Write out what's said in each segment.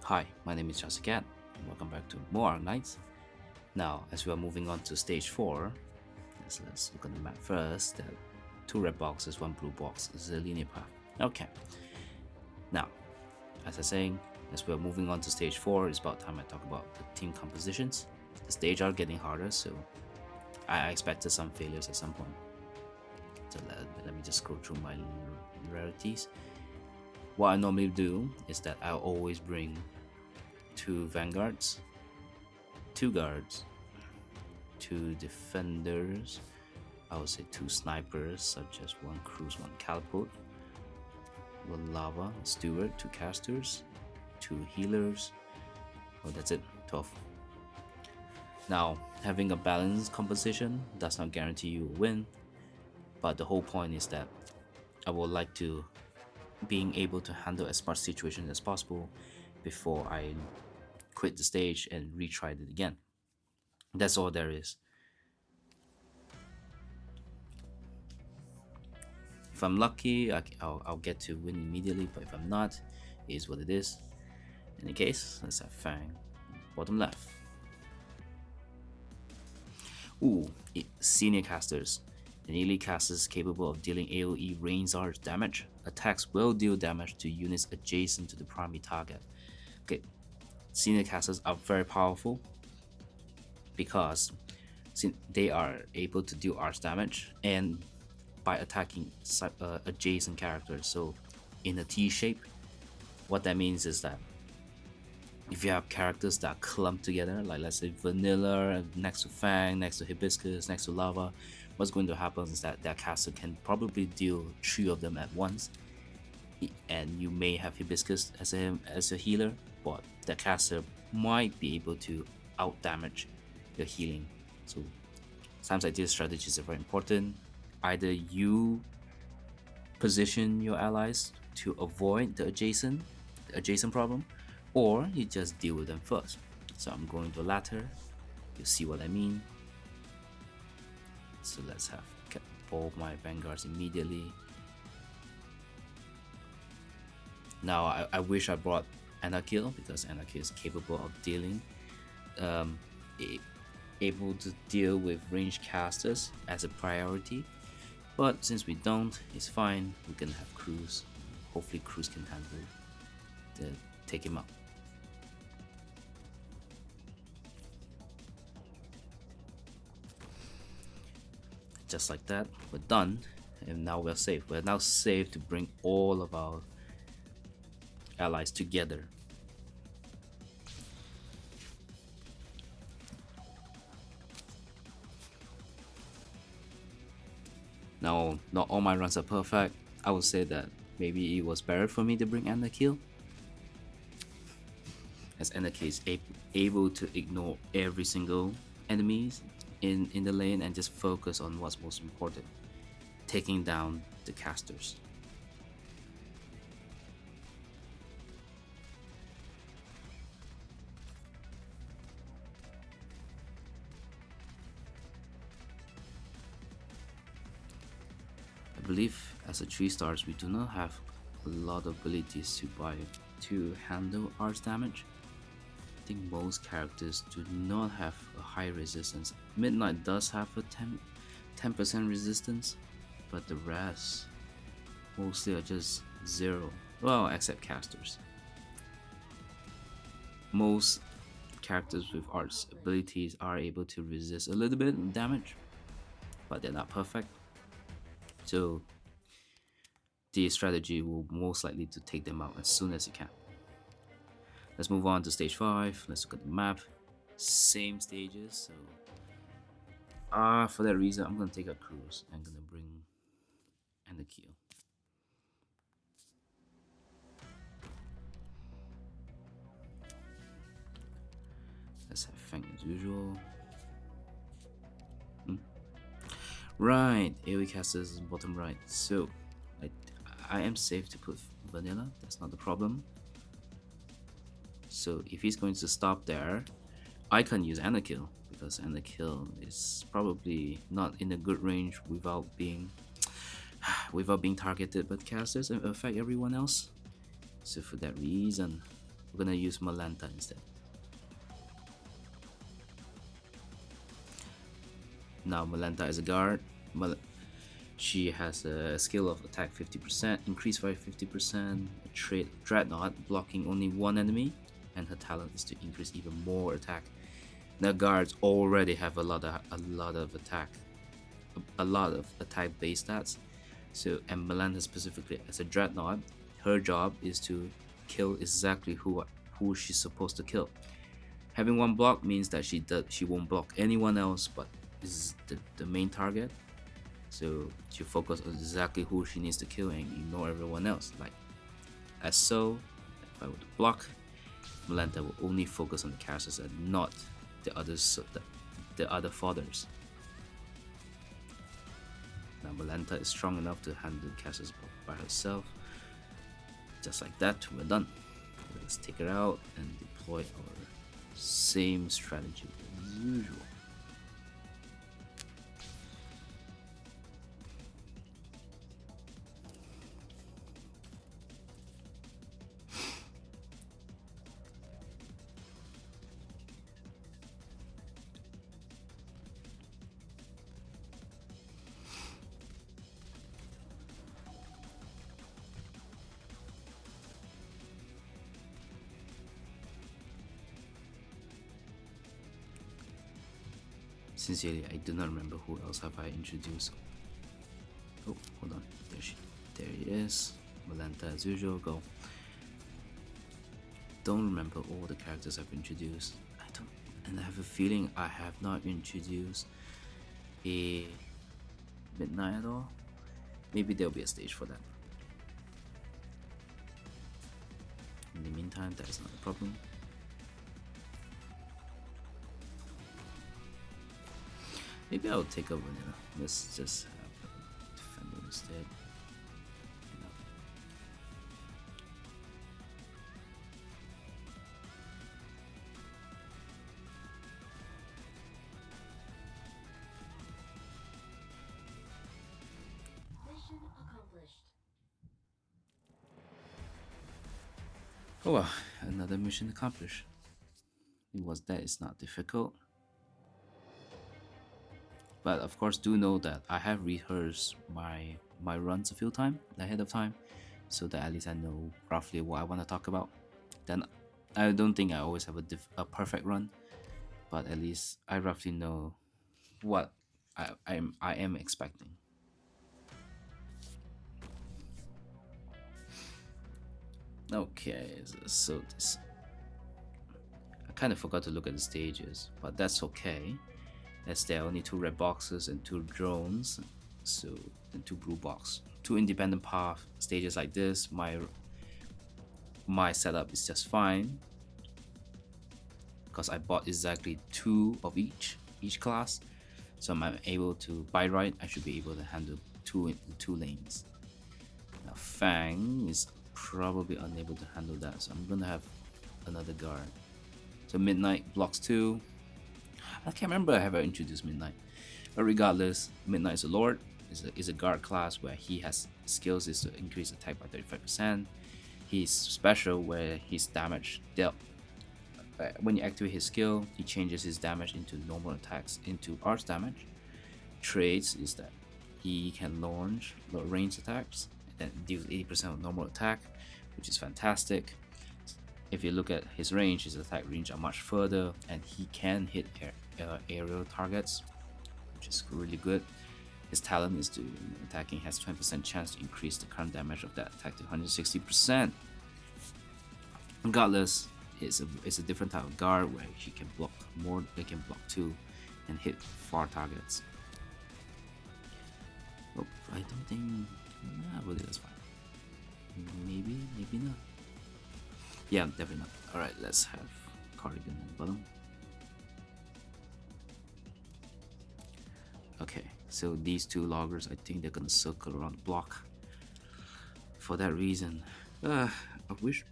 Hi, my name is Jessica, and welcome back to more Arknights. Now, as we are moving on to stage 4, let's look at the map first. There are 2 red boxes, 1 blue box. This is a linear path. Okay, now, as I was saying, as we are moving on to stage 4, it's about time I talk about the team compositions. The stage are getting harder, so I expected some failures at some point. So let me just scroll through my rarities. What I normally do is that I'll always bring 2 vanguards, 2 guards, 2 defenders, I would say 2 snipers, such as 1 cruise, 1 catapult, 1 lava, steward, 2 casters, 2 healers. Oh, that's it, 12. Now, having a balanced composition does not guarantee you will win, but the whole point is that I would like to being able to handle as much situations as possible before I quit the stage and retry it again. That's all there is. If I'm lucky, I'll get to win immediately, but if I'm not, it is what it is. In any case, let's have Fang, bottom left. Ooh, senior casters. An elite caster is capable of dealing AoE range arch damage. Attacks will deal damage to units adjacent to the primary target. Okay, senior casters are very powerful because they are able to deal arch damage and by attacking adjacent characters. So in a T shape, what that means is that if you have characters that clump together, like let's say Vanilla next to Fang, next to Hibiscus, next to Lava, what's going to happen is that that caster can probably deal 3 of them at once. And you may have Hibiscus as a healer, but the caster might be able to out damage your healing. So times like this, strategies are very important. Either you position your allies to avoid the adjacent problem, or you just deal with them first. So I'm going to the latter. You'll see what I mean. So let's have all my vanguards immediately. Now I wish I brought Anarkill because Anarkill is capable of dealing, able to deal with ranged casters as a priority. But since we don't, it's fine. We can have Cruz. Hopefully Cruz can handle take him out. Just like that, we're done, and now we're safe. We're now safe to bring all of our allies together. Now, not all my runs are perfect. I would say that maybe it was better for me to bring Anarkill, as Anarkill is able to ignore every single enemies in the lane and just focus on what's most important, taking down the casters. I believe as a 3 stars we do not have a lot of abilities to handle arch damage. I think most characters do not have a high resistance. Midnight does have a 10% resistance, but the rest mostly are just 0. Well, except casters. Most characters with arch abilities are able to resist a little bit of damage, but they're not perfect. So the strategy will most likely to take them out as soon as you can. Let's move on to stage 5. Let's look at the map. Same stages. So for that reason, I'm gonna take a cruise. I'm gonna bring Anarkill. Let's have Fang as usual. Right, AoE casters is bottom right. So I am safe to put Vanilla. That's not the problem. So if he's going to stop there, I can use Anarkill because Anarkill is probably not in a good range without being targeted by casters and affect everyone else. So for that reason, We're gonna use Malanta instead. Now Malanta is a guard. She has a skill of attack 50%, increased by 50%, a trait Dreadnought, blocking only one enemy, and her talent is to increase even more attack. The guards already have a lot of attack base stats. So, and Malanta specifically as a Dreadnought, her job is to kill exactly who she's supposed to kill. Having one block means that she won't block anyone else, but is the main target. So she focus on exactly who she needs to kill and ignore everyone else. Like as so, if I were to block, Malanta will only focus on the casters and not the others, the other fathers. Now Malanta is strong enough to handle casters by herself. Just like that, we're done. Let's take her out and deploy our same strategy as usual. Sincerely, I do not remember who else have I introduced. Oh, hold on. There he is. Malanta as usual. Go. Don't remember all the characters I've introduced. And I have a feeling I have not introduced a Midnight at all. Maybe there'll be a stage for that. In the meantime, that is not a problem. Maybe I'll take a vanilla. Let's just have a defender instead. No. Mission accomplished. Oh well, another mission accomplished. That is not difficult. But of course, do know that I have rehearsed my runs a few times ahead of time, so that at least I know roughly what I want to talk about. Then I don't think I always have a perfect run, but at least I roughly know what I am expecting. Okay, so this I kind of forgot to look at the stages, but that's okay. As there are only 2 red boxes and 2 drones, so and 2 blue box, 2 independent path stages like this. My setup is just fine because I bought exactly 2 of each class, so I'm able to by right. I should be able to handle 2 lanes. Now Fang is probably unable to handle that, so I'm gonna have another guard. So Midnight blocks 2. I can't remember I have introduced Midnight, but regardless, Midnight is a lord, is a guard class where he has skills is to increase attack by 35%. He's special where his damage dealt when you activate his skill, he changes his damage into normal attacks into arch damage. Traits is that he can launch range attacks and deals 80% of normal attack, which is fantastic. If you look at his range, his attack range are much further, and he can hit aerial targets, which is really good. His talent is to attacking has 20% chance to increase the current damage of that attack to 160%. Regardless, it's a different type of guard where he can block more. They can block 2 and hit far targets. Oh, I don't think. Nah, really, that's fine. Maybe not. Yeah, definitely not. Alright, let's have Cardigan at the bottom. Okay, so these 2 loggers, I think they're gonna circle around the block. For that reason, I wish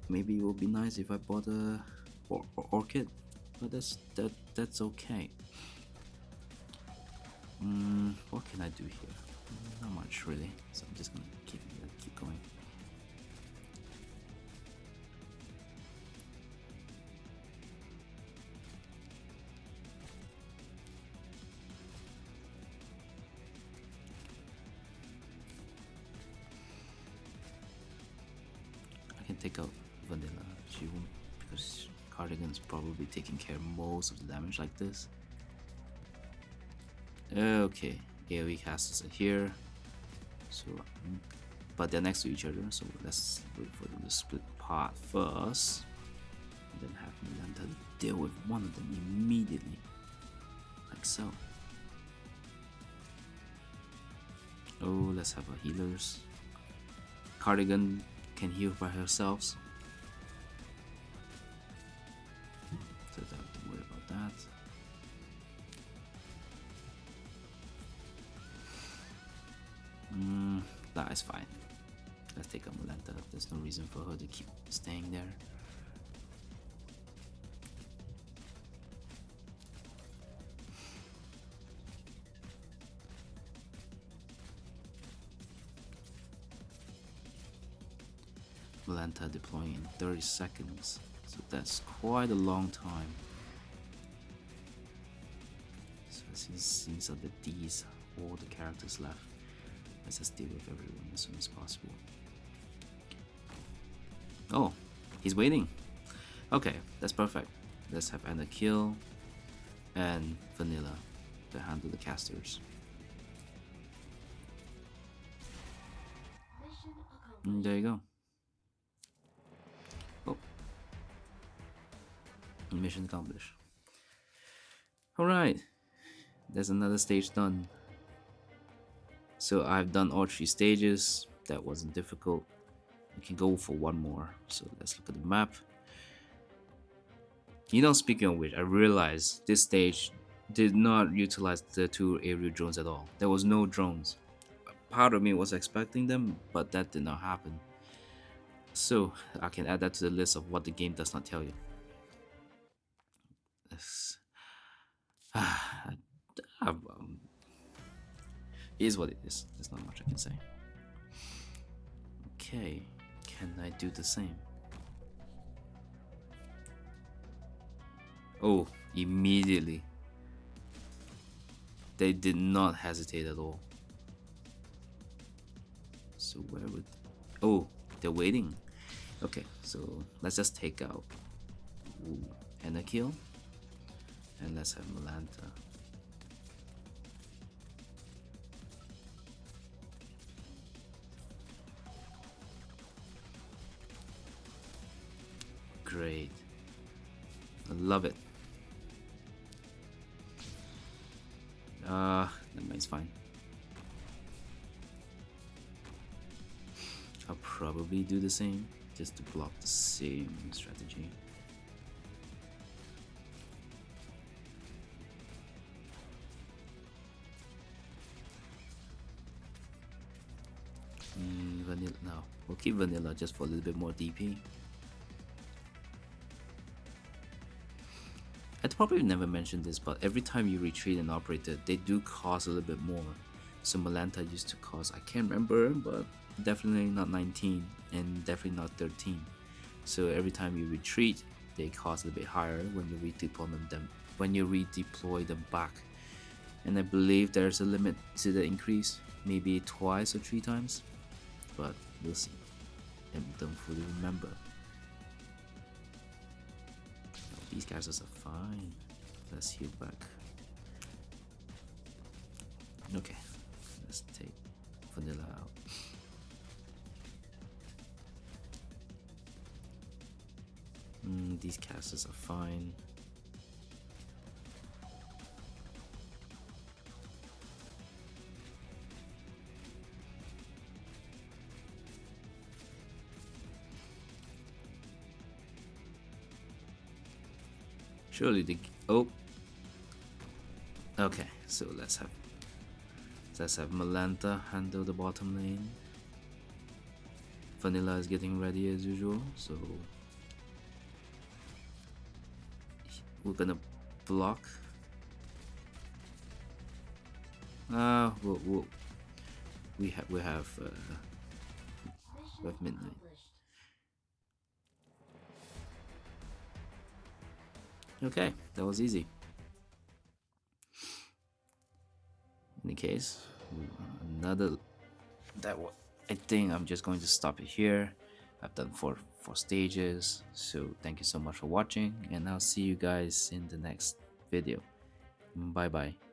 maybe it would be nice if I bought a orchid, but that's okay. What can I do here? Not much really, so I'm just gonna keep going. take out Vanilla. She won't, because Cardigan's probably taking care of most of the damage like this. Okay, AoE casters are here. So, but they're next to each other, so let's wait for them to split apart first. And then have Milanta deal with one of them immediately. Like so. Oh, let's have our healers. Cardigan can heal by herself. So don't have to worry about that. That is fine. Let's take out Milanta. There's no reason for her to keep staying there. Milanta deploying in 30 seconds, so that's quite a long time. So since the D's all the characters left, let's just deal with everyone as soon as possible. Oh, he's waiting. Okay, that's perfect. Let's have Anna kill and Vanilla to handle the casters. Mission accomplished. And there you go. Oh. Mission accomplished. Alright, there's another stage done. So I've done all 3 stages. That wasn't difficult. We can go for one more. So let's look at the map. You know, speaking of which, I realized this stage did not utilize the 2 aerial drones at all. There was no drones. Part of me was expecting them, but that did not happen. So I can add that to the list of what the game does not tell you. It is what it is. There's not much I can say. Okay, can I do the same? Oh, immediately. They did not hesitate at all. So where would... Oh, they're waiting. Okay, so let's just take out Anna kill. And let's have Milanta. Great. I love it. That mine's fine. I'll probably do the same, just to block the same strategy. Vanilla, no. We'll keep Vanilla just for a little bit more DP. I'd probably never mentioned this, but every time you retreat an operator, they do cost a little bit more. So Milanta used to cost, I can't remember, but definitely not 19 and definitely not 13. So every time you retreat, they cost a little bit higher when you redeploy them back. And I believe there's a limit to the increase, maybe twice or 3 times, but we'll see. I don't fully remember. These guys are fine. Let's heal back. Okay, let's take Vanilla out. These casters are fine. Surely the... Oh. Okay, so let's have Milanta handle the bottom lane. Vanilla is getting ready as usual, so we're gonna block. We have midnight. Okay, that was easy. In any case, another... I think I'm just going to stop it here. I've done four stages. So thank you so much for watching, and I'll see you guys in the next video. Bye bye.